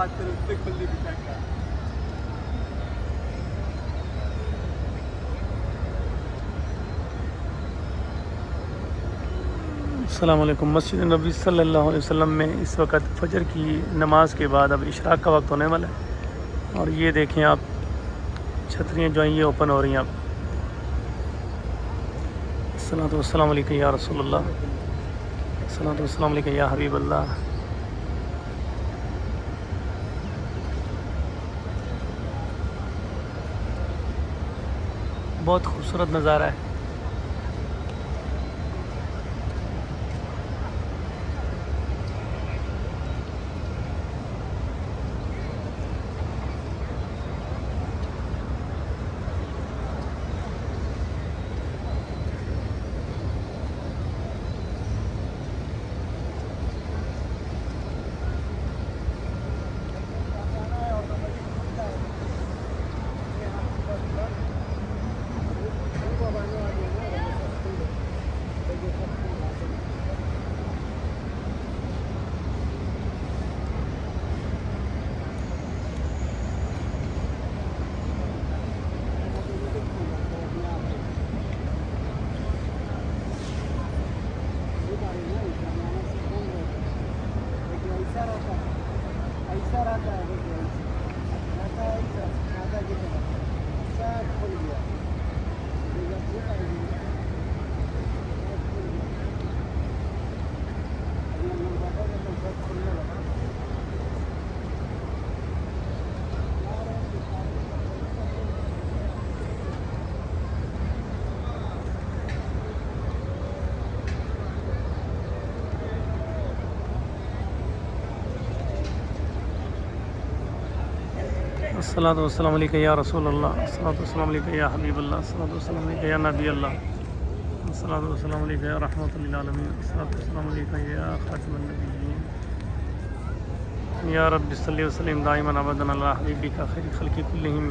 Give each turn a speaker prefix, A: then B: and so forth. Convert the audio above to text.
A: अस्सलाम वालेकुम। मस्जिद नबी सल्लल्लाहु अलैहि वसल्लम में इस वक्त फ़जर की नमाज़ के बाद अब इशराक का वक्त होने वाला है और ये देखें आप छतरियाँ जो हैं ये ओपन हो रही हैं अब। अस्सलातु वस्सलामु अलैका या रसूलल्लाह, अस्सलातु वस्सलामु अलैका या हबीबल्लाह। बहुत खूबसूरत नज़ारा है। अस्सलातु वस्सलामु अलैका या रसूलल्लाह, अस्सलातु वस्सलामु अलैका या हबीबल्लाह, अस्सलातु वस्सलामु अलैका या नबी अल्लाह, अस्सलातु वस्सलामु अलैका या रहमतुल लिल आलमीन, अस्सलातु वस्सलामु अलैका या खातिमुन नबिय्यीन। या रब्बि सल्लि व सल्लिम दाइमन अबदन अला हबीबिका खैरि खल्क़ि कुल्लिहिम।